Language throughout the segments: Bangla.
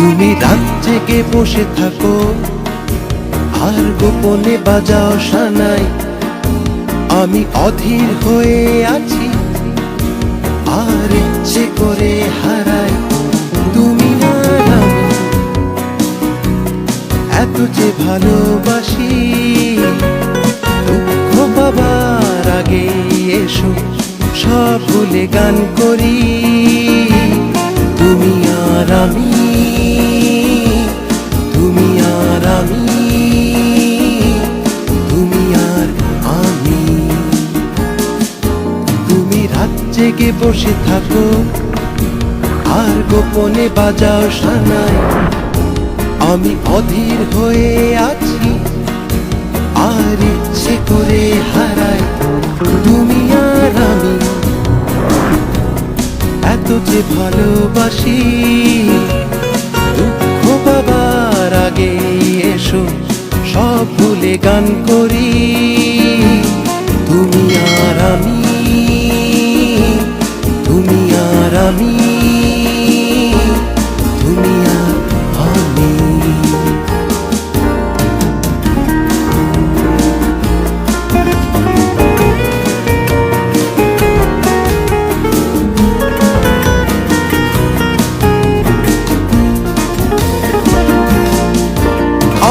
তুমি রাত জেগে বসে থাকো আর গোপনে বাজাও সানাই, আমি অধীর হয়ে আছি আর ইচ্ছে করে হারাই। তুমি আর আমি এত যে ভালোবাসি, দুঃখ পাবার আগে এসো সব ভুলে গান করি। তুমি আর আমি, তুমি আর আমি, তুমি আর আমি। তুমি রাত জেগে বসে থাকো আর গোপনে বাজাও সানাই, আমি অধীর হয়ে আছি আর ইচ্ছে করে হারাই। তুমি আর আমি এত যে ভালোবাসি, দুঃখ পাবার আগে এসো সব ভুলে গান করি। তুমি আর আমি, তুমি আর আমি, তুমি আর আমি।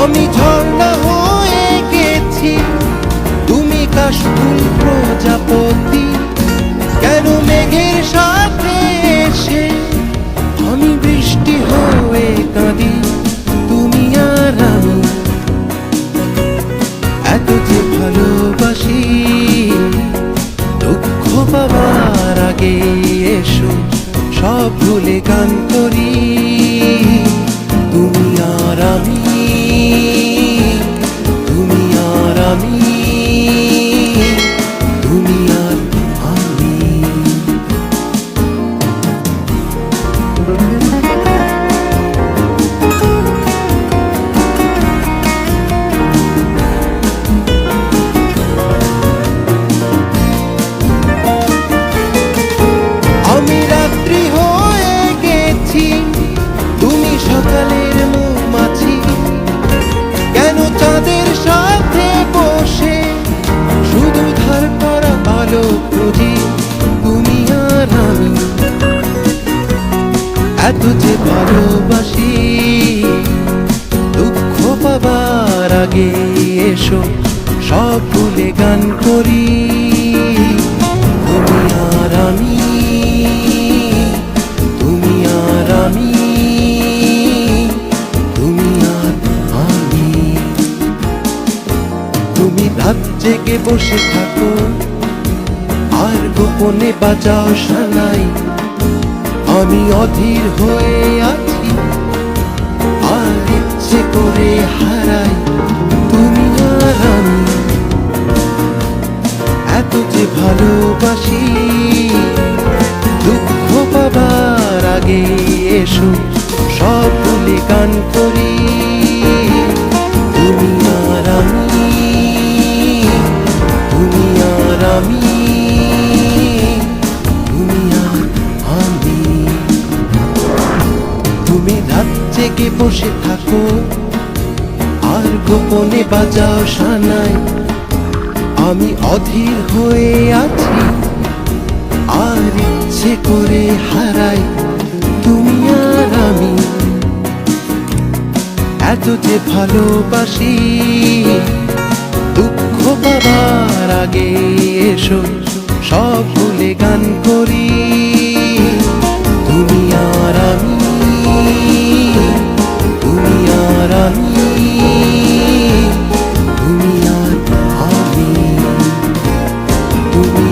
আমি ঝর্ণা হয়ে গেছি, তুমি কাশফুল প্রজাপতি। কেন মেঘের সাথে এসে আমি বৃষ্টি হয়ে কাঁদি। তুমি আর আমি এত যে ভালোবাসি, দুঃখ পাবার আগে এসো সব ভুলে গান করি। তুমি আর আমি, তুমি আর আমি, তুমি আর আমি। আমি রাত্রি হয়ে গেছি, তুমি সকালের মৌমাছি। কেন চাঁদের সাথে বসে শুধু ধার করা আলো খুঁজি। তুমি আর আমি এত যে ভালোবাসি, দুঃখ পাবার আগে এসো সব ভুলে গান করি। তুমি আর আমি, তুমি আর আমি, তুমি আর আমি। তুমি রাত জেগে বসে থাকো আর গোপনে বাজাও সানাই, আমি অধীর হয়ে আছি আর ইচ্ছে করে হারাই। তুমি আর আমি এত যে ভালোবাসি, দুঃখ পাবার আগে এসো সব ভুলে গান করি। তুমি আর আমি, তুমি আর আমি, তুমি আর আমি। তুমি রাত জেগে বসে থাকো আর গোপনে বাজাও সানাই, আমি অধীর হয়ে আছি আর ইচ্ছে করে হারাই। তুমি আর আমি এত যে ভালোবাসি, দুঃখ পাবার আগে এসো সব ভুলে গান করি। তুমি আর আমি, তুমি আর আমি, তুমি আর আমি, তুমি